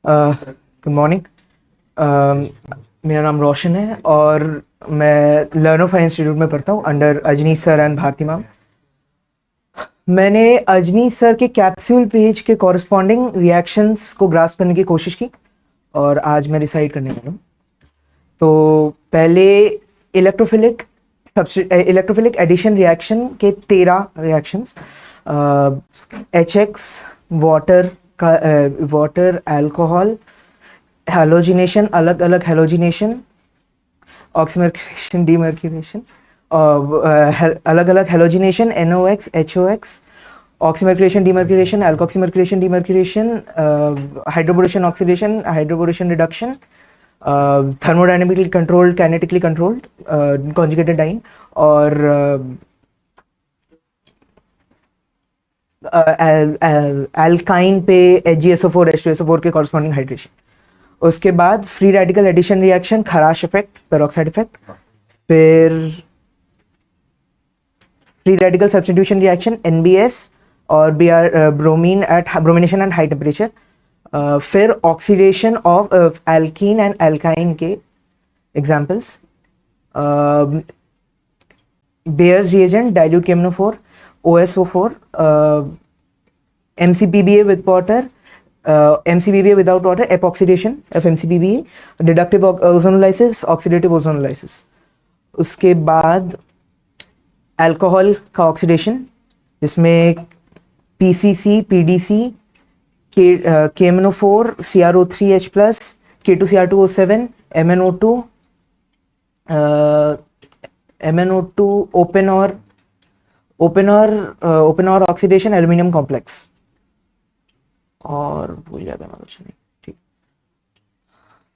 Good morning. मेरा नाम रोशन है और मैं लर्नोफा इंस्टीट्यूट में पढ़ता हूँ under Ajneesh sir and Bharti ma'am. मैंने अजनीश सर के कैप्सूल पेज के कॉरस्पॉन्डिंग रिएक्शंस को ग्रास्प करने की कोशिश की और आज मैं डिसाइड करने वाला हूँ। तो पहले इलेक्ट्रोफिलिक इलेक्ट्रोफिलिक एडिशन रिएक्शन के 13 रिएक्शंस, HX, वाटर का वाटर, अल्कोहल, हैलोजिनेशन, अलग अलग हैलोजिनेशन, ऑक्सीमर्क्यूरेशन, डीमर्क्यूरेशन, अलग अलग halogenation, NOx, HOx, oxymercuration, demercuration, alkoxymercuration, demercuration, hydroboration oxidation, hydroboration reduction, thermodynamically controlled, kinetically controlled, conjugated diene, और एल्काइन पे HgSO4 H2SO4 के corresponding hydration. उसके बाद free radical addition reaction, Kharasch effect, peroxide effect. फिर free radical substitution reaction, NBS और bromination at high temperature. फिर oxidation of alkene and alkyne के examples, bears reagent, dilute KMnO4, OSO4, MCPBA with water, MCPBA without water, epoxidation of MCPBA, reductive ozonolysis, oxidative ozonolysis। उसके बाद alcohol का oxidation जिसमें PCC, PDC, KMnO4, CrO3H+, K2Cr2O7, MnO2, open और oxidation, aluminium complex, और भूल जाता मैं कुछ नहीं। ठीक।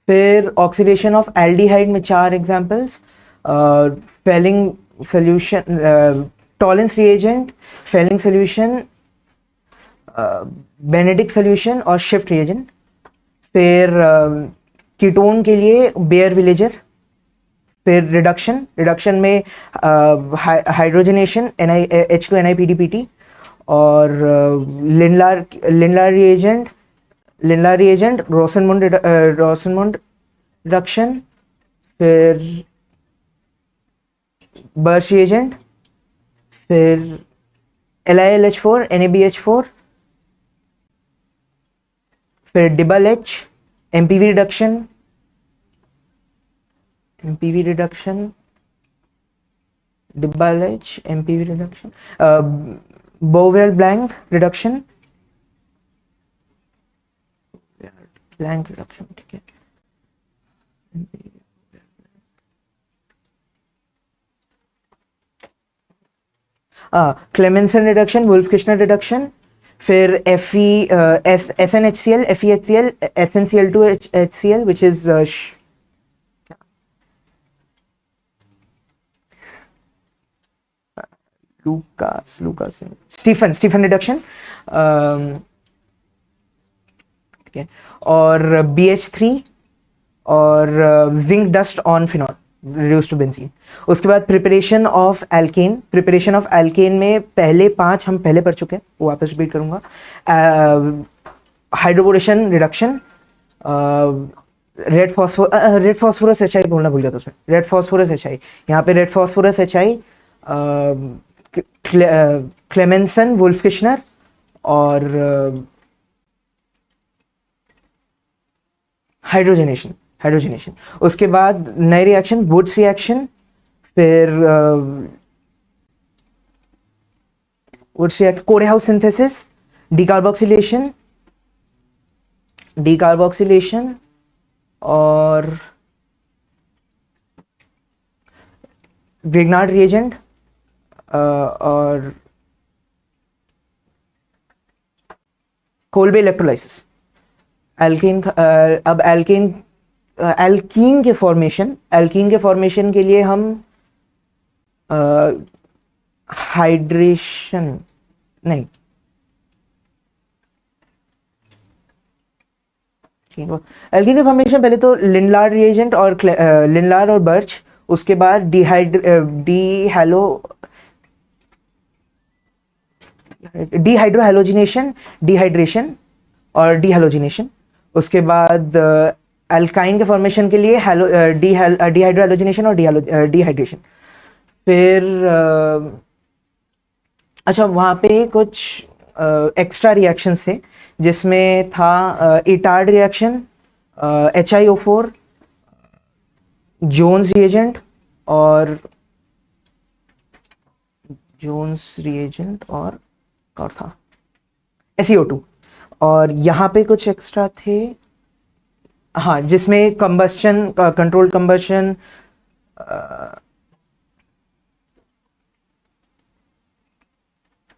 फिर ऑक्सीडेशन ऑफ एल्डिहाइड में 4 examples, Fehling solution, Tollens reagent, Fehling solution, Benedict solution और शिफ्ट रिएजेंट। फिर कीटोन के लिए बेयर विलेजर। फिर रिडक्शन में हाइड्रोजनेशन, H2NiPDPT, और लिनलार रिएजेंट, रोसेनमुंड रिडक्शन। फिर बर्श रिएजेंट। फिर LiLH4, NaBH4। फिर DIBAL H, MPV reduction, DIBAL H, MPV reduction, Bouveault Blanc reduction, ठीक है। Clemmensen reduction, Wolff Kishner reduction. फिर SNHCl, FeHCl, SnCl2HCl, which is Stephen reduction, ठीक है। और BH3 और zinc dust on phenol reduce to benzene. उसके बाद preparation of alkene में पहले 5 हम पहले पढ़ चुके हैं, वो वापस रिपीट करूंगा। Hydroboration reduction, red phosphorus HI बोलना भूल गया था उसमें, रेड फॉस्फोरस HI, यहाँ पे red phosphorus HI, Clemmensen, Wolff Kishner और हाइड्रोजनेशन। उसके बाद नए रिएक्शन, वुड्स रिएक्शन। फिर कोरेहाउस सिंथेसिस, डीकार्बोक्सिलेशन और ग्रिग्नार्ड रिएजेंट, और कोल्बे इलेक्ट्रोलाइसिस। अब एल्कीन के फॉर्मेशन के लिए हम हाइड्रेशन नहीं, एल्कीन के फॉर्मेशन पहले तो लिनलार रिएजेंट और लिनलार और बर्च, उसके बाद डिहाइड्रोहैलोजिनेशन, डिहाइड्रेशन और डिहैलोजिनेशन। उसके बाद अल्काइन के फॉर्मेशन के लिए डिहाइड्रो हैलोजिनेशन और डिहाइड्रेशन। फिर अच्छा, वहाँ पे कुछ एक्स्ट्रा रिएक्शंस थे जिसमें था Etard reaction, HiO4, Jones reagent और था SeO2। और यहाँ पे कुछ एक्स्ट्रा थे, हाँ, जिसमें combustion, control combustion,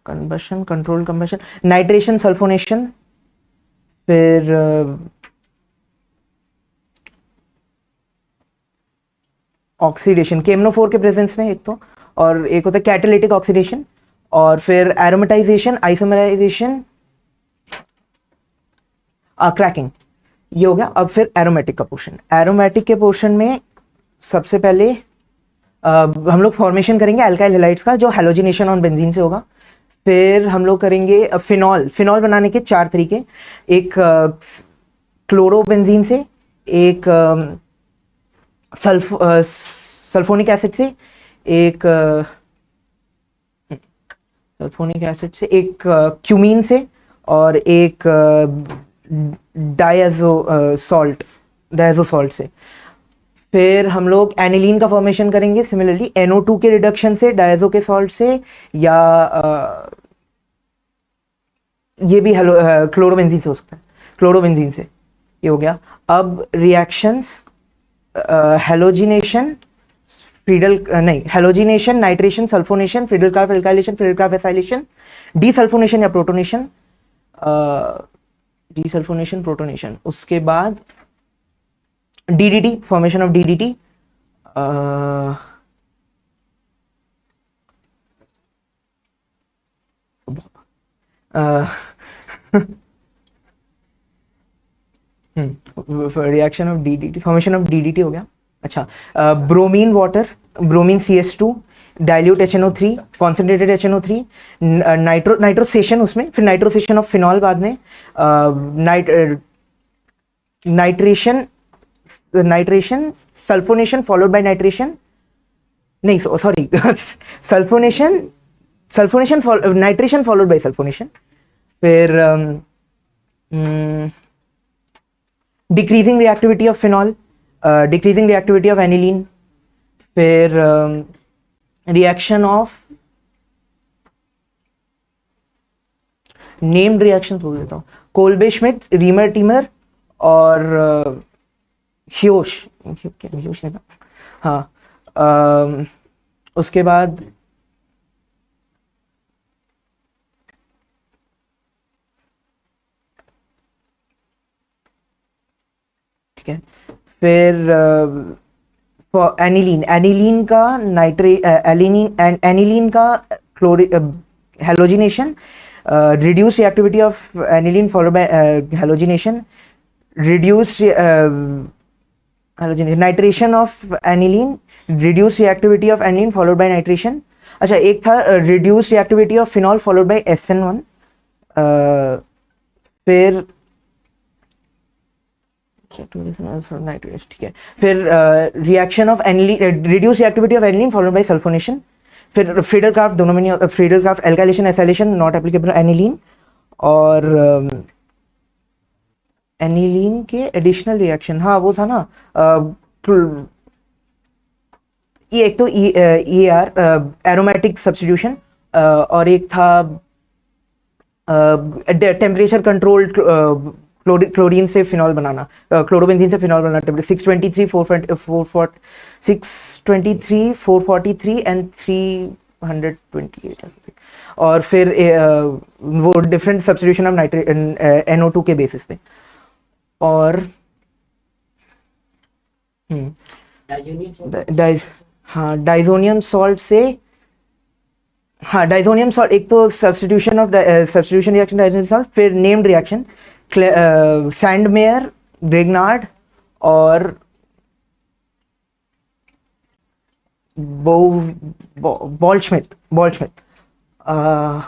control combustion, nitration, sulphonation, फिर ऑक्सीडेशन KMnO4 के प्रेजेंस में एक तो, और एक होता है कैटालिटिक ऑक्सीडेशन, और फिर एरोमेटाइजेशन, आइसोमराइजेशन, क्रैकिंग। ये हो गया। अब फिर एरोमेटिक का पोर्शन। एरोमेटिक के पोर्शन में सबसे पहले हम लोग फॉर्मेशन करेंगे अल्काइल हैलाइड्स का, जो हैलोजिनेशन ऑन बेंजीन से होगा। फिर हम लोग करेंगे फिनॉल बनाने के 4 तरीके, एक क्लोरोबेंजीन से, एक सल्फोनिक एसिड से, एक क्यूमीन से, और एक डायजो सॉल्ट से। फिर हम लोग एनिलीन का फॉर्मेशन करेंगे सिमिलरली NO2 के रिडक्शन से, डायजो के सॉल्ट से, या ये भी क्लोरोबेंजीन से हो सकता है, क्लोरोबेंजीन से। ये हो गया। अब reactions, halogenation, halogenation, nitration, sulphonation, Friedel Craft alkylation, Friedel Craft acylation, desulphonation या प्रोटोनेशन, प्रोटोनेशन। उसके बाद DDT, formation of DDT, reaction of DDT, formation of DDT हो गया। अच्छा, bromine water, bromine CS2, dilute HNO3, concentrated HNO3, nitrosation उसमें, फिर nitrosation of phenol बाद में, nitration, sulphonation followed by nitration, नहीं sorry sulphonation, nitration followed by sulphonation. फिर decreasing reactivity of phenol, decreasing reactivity of aniline. फिर reaction of named reaction बोल देता हूँ, कोल्बे श्मिट, रीमर टीमर, और ह्योश नहीं था, हाँ। उसके बाद ठीक है। फिर एनिलीन का एनिलीन का halogenation, reduced reactivity of aniline followed by halogenation, reduced nitration of aniline, reduced reactivity of aniline followed by nitration। अच्छा, एक था reduced reactivity of phenol followed by SN1। फिर ठीक है। फिर reaction of aniline, reduced reactivity of aniline followed by sulfonation। फिर Friedel-Crafts, दोनों में नहीं, Friedel-Crafts alkylation acylation not applicable aniline. और एनिलीन के एडिशनल रिएक्शन, हाँ वो था ना, ये एक तो EAR, एरोमेटिक सब्स्टिट्यूशन, और एक था टेम्परेचर कंट्रोल्ड क्लोरीन से फिनॉल बनाना, क्लोरोबेंजीन से फिनॉल बनाना, 623, 443 एंड 328। और फिर वो डिफरेंट सब्स्टिट्यूशन ऑफ NO2 के बेसिस पे। और हाँ, डाइजोनियम सॉल्ट से, हाँ डाइजोनियम सॉल्ट, एक तो सब्स्टिट्यूशन रिएक्शन डाइजोनियम सॉल्ट, फिर नेम्ड रिएक्शन सैंडमेयर, ब्रिग्नार्ड, और बॉल्शमिट।